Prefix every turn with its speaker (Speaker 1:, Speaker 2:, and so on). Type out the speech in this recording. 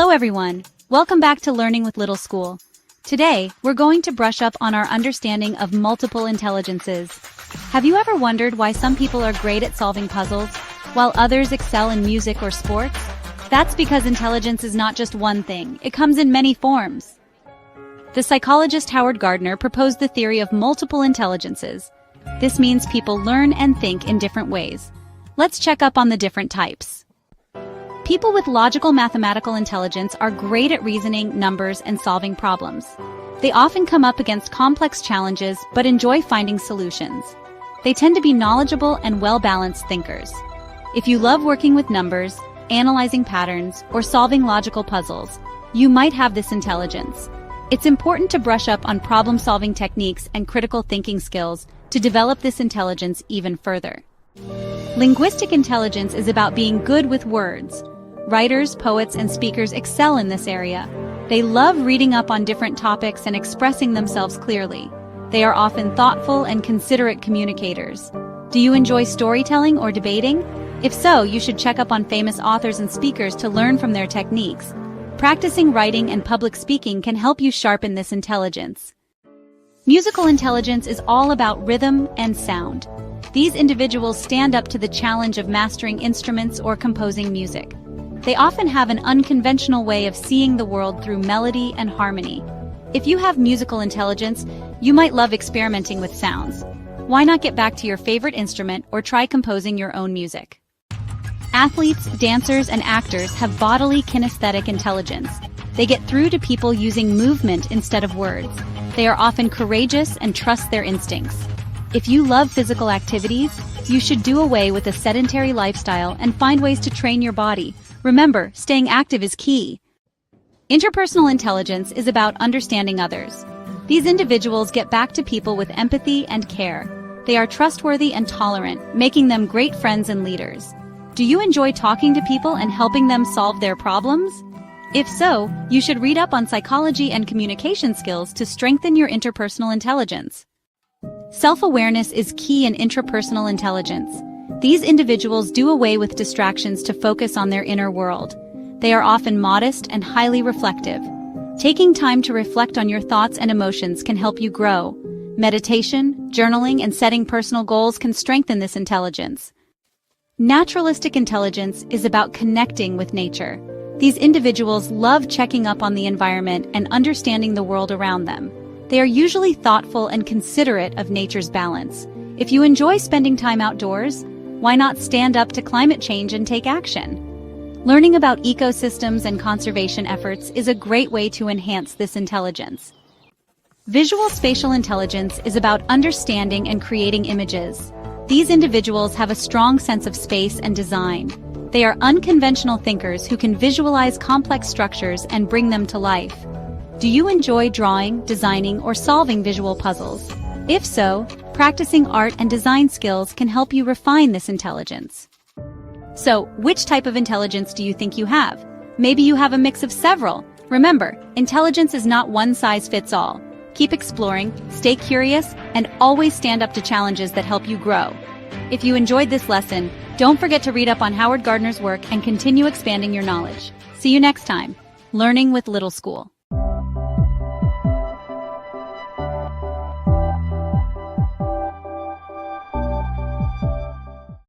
Speaker 1: Hello everyone! Welcome back to Learning with Little School. Today, we're going to brush up on our understanding of multiple intelligences. Have you ever wondered why some people are great at solving puzzles, while others excel in music or sports? That's because intelligence is not just one thing, it comes in many forms. The psychologist Howard Gardner proposed the theory of multiple intelligences. This means people learn and think in different ways. Let's check up on the different types. People with logical mathematical intelligence are great at reasoning, numbers, and solving problems. They often come up against complex challenges but enjoy finding solutions. They tend to be knowledgeable and well-balanced thinkers. If you love working with numbers, analyzing patterns, or solving logical puzzles, you might have this intelligence. It's important to brush up on problem-solving techniques and critical thinking skills to develop this intelligence even further. Linguistic intelligence is about being good with words. Writers, poets, and speakers excel in this area. They love reading up on different topics and expressing themselves clearly. They are often thoughtful and considerate communicators. Do you enjoy storytelling or debating? If so, you should check up on famous authors and speakers to learn from their techniques. Practicing writing and public speaking can help you sharpen this intelligence. Musical intelligence is all about rhythm and sound. These individuals stand up to the challenge of mastering instruments or composing music. They often have an unconventional way of seeing the world through melody and harmony. If you have musical intelligence, you might love experimenting with sounds. Why not get back to your favorite instrument or try composing your own music? Athletes, dancers, and actors have bodily kinesthetic intelligence. They get through to people using movement instead of words. They are often courageous and trust their instincts. If you love physical activities, you should do away with a sedentary lifestyle and find ways to train your body. Remember, staying active is key. Interpersonal intelligence is about understanding others. These individuals get back to people with empathy and care. They are trustworthy and tolerant, making them great friends and leaders. Do you enjoy talking to people and helping them solve their problems? If so, you should read up on psychology and communication skills to strengthen your interpersonal intelligence. Self-awareness is key in intrapersonal intelligence. These individuals do away with distractions to focus on their inner world. They are often modest and highly reflective. Taking time to reflect on your thoughts and emotions can help you grow. Meditation, journaling, and setting personal goals can strengthen this intelligence. Naturalistic intelligence is about connecting with nature. These individuals love checking up on the environment and understanding the world around them. They are usually thoughtful and considerate of nature's balance. If you enjoy spending time outdoors, why not stand up to climate change and take action? Learning about ecosystems and conservation efforts is a great way to enhance this intelligence. Visual spatial intelligence is about understanding and creating images. These individuals have a strong sense of space and design. They are unconventional thinkers who can visualize complex structures and bring them to life. Do you enjoy drawing, designing, or solving visual puzzles? If so, practicing art and design skills can help you refine this intelligence. So, which type of intelligence do you think you have? Maybe you have a mix of several. Remember, intelligence is not one size fits all. Keep exploring, stay curious, and always stand up to challenges that help you grow. If you enjoyed this lesson, don't forget to read up on Howard Gardner's work and continue expanding your knowledge. See you next time. Learning with Little School.